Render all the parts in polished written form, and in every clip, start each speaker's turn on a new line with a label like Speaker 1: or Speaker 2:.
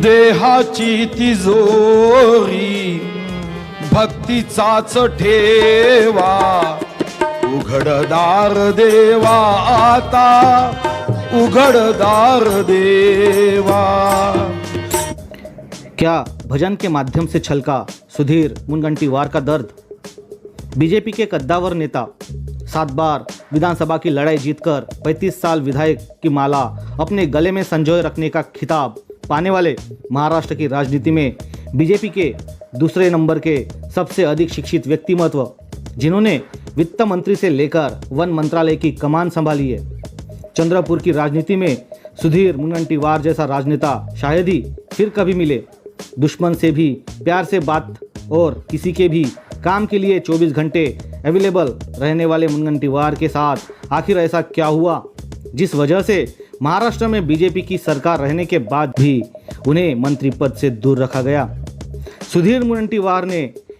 Speaker 1: देहाची तिजोरी भक्तीचाच ठेवा, उघडदार देवा आता, उघडदार देवा।
Speaker 2: क्या भजन के माध्यम से छलका सुधीर मुनगंटीवार का दर्द? बीजेपी के कद्दावर नेता 7 बार विधानसभा की लड़ाई जीतकर 35 साल विधायक की माला अपने गले में संजोए रखने का खिताब पाने वाले महाराष्ट्र की राजनीति में बीजेपी के दूसरे नंबर के सबसे अधिक शिक्षित व्यक्तिमत्व, जिन्होंने वित्त मंत्री से लेकर वन मंत्रालय की कमान संभाली है। चंद्रपुर की राजनीति में सुधीर मुनगंटीवार जैसा राजनेता शायद ही फिर कभी मिले। दुश्मन से भी प्यार से बात और किसी के भी काम के लिए 24 घंटे अवेलेबल रहने वाले मुनगंटीवार के साथ आखिर ऐसा क्या हुआ, जिस वजह से महाराष्ट्र में बीजेपी की सरकार रहने के बाद भी उन्हें मंत्री पद से दूर रखा गया। सुधीर मुनगंटीवार ने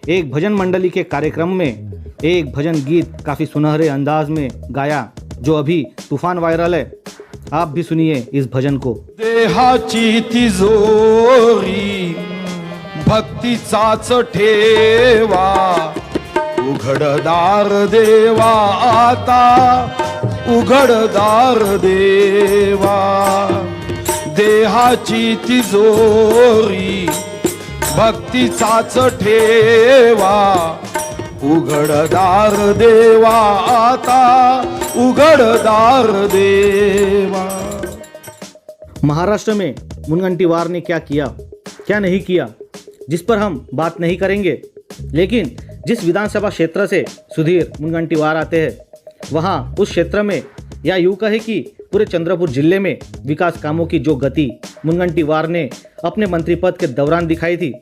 Speaker 2: एक भजन मंडली के कार्यक्रम में एक भजन गीत काफ़ी सुनहरे अंदाज में गाया, जो अभी तूफान वायरल है। आप भी सुनिए इस भजन को।
Speaker 1: देहाची तिजोरी भक्तीचाच ठेवा, उघडदार देवा आता, उघडदार देवा। देहाची तिजोरी भक्तीचाच ठेवा, उघडदार देवा आता, उघडदार देवा।
Speaker 2: महाराष्ट्र में मुनगंटीवार ने क्या किया, क्या नहीं किया, जिस पर हम बात नहीं करेंगे, लेकिन जिस विधानसभा क्षेत्र से सुधीर मुनगंटीवार आते हैं, वहाँ उस क्षेत्र में, या यूँ कहे कि पूरे चंद्रपुर जिले में विकास कामों की जो गति मुनगंटीवार ने अपने मंत्री पद के दौरान दिखाई थी,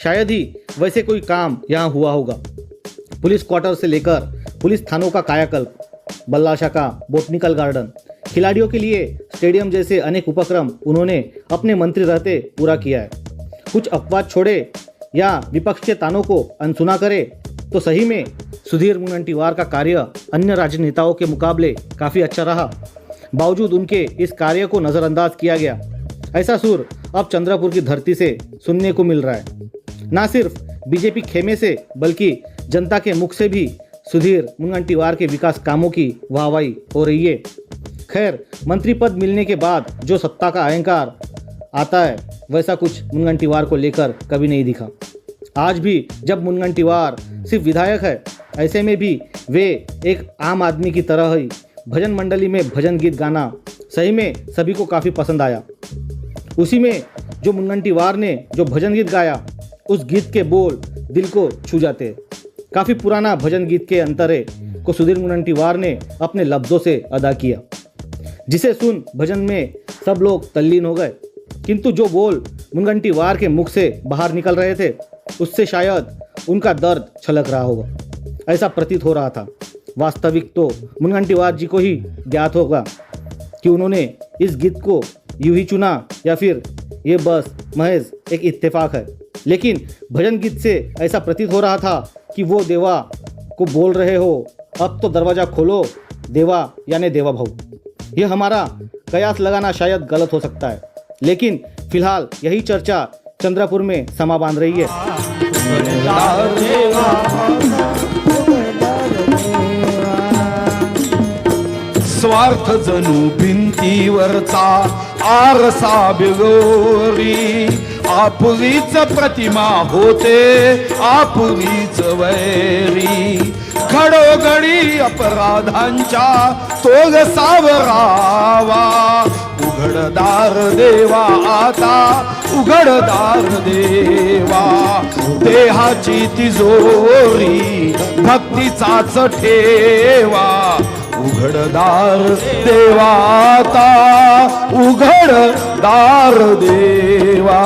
Speaker 2: शायद ही वैसे कोई काम यहाँ हुआ होगा। पुलिस क्वार्टर से लेकर पुलिस थानों का कायाकल्प, बल्लाशा का बोटनिकल गार्डन, खिलाड़ियों के लिए स्टेडियम जैसे अनेक उपक्रम उन्होंने अपने मंत्री रहते पूरा किया है। कुछ अपवाद छोड़े या विपक्ष के तानों को अनसुना करे तो सही में सुधीर मुनगंटीवार का कार्य अन्य राजनेताओं के मुकाबले काफ़ी अच्छा रहा। बावजूद उनके इस कार्य को नज़रअंदाज किया गया, ऐसा सुर अब चंद्रपुर की धरती से सुनने को मिल रहा है। ना सिर्फ बीजेपी खेमे से बल्कि जनता के मुख से भी सुधीर मुनगंटीवार के विकास कामों की वाहवाही हो रही है। खैर, मंत्री पद मिलने के बाद जो सत्ता का अहंकार आता है, वैसा कुछ मुनगंटीवार को लेकर कभी नहीं दिखा। आज भी जब मुनगंटीवार सिर्फ विधायक है, ऐसे में भी वे एक आम आदमी की तरह ही भजन मंडली में भजन गीत गाना सही में सभी को काफ़ी पसंद आया। उसी में जो मुनगंटीवार ने जो भजन गीत गाया, उस गीत के बोल दिल को छू जाते। काफ़ी पुराना भजन गीत के अंतरे को सुधीर मुनगंटीवार ने अपने लफ्ज़ों से अदा किया, जिसे सुन भजन में सब लोग तल्लीन हो गए। किंतु जो बोल मुनगंटीवार के मुख से बाहर निकल रहे थे, उससे शायद उनका दर्द छलक रहा होगा, ऐसा प्रतीत हो रहा था। वास्तविक तो मुनगंटीवार जी को ही ज्ञात होगा कि उन्होंने इस गीत को यूं ही चुना या फिर ये बस महज एक इत्तेफाक है। लेकिन भजन गीत से ऐसा प्रतीत हो रहा था कि वो देवा को बोल रहे हो, अब तो दरवाज़ा खोलो देवा, यानी देवा भाऊ। यह हमारा कयास लगाना शायद गलत हो सकता है, लेकिन फिलहाल यही चर्चा चंद्रपुर में समा बांध रही है।
Speaker 1: स्वार्थ जणू भिंतीवरचा आरसा बिगोरी, आपुरीच प्रतिमा होते आपुरीच वैरी। घडोघडी अपराधांच्या तोग सावरावा, उघडदार देवा आता, उघडदार देवा। देहाची तिजोरी भक्तीचाच ठेवा, उघडदार देवा आता, उघडदार देवा।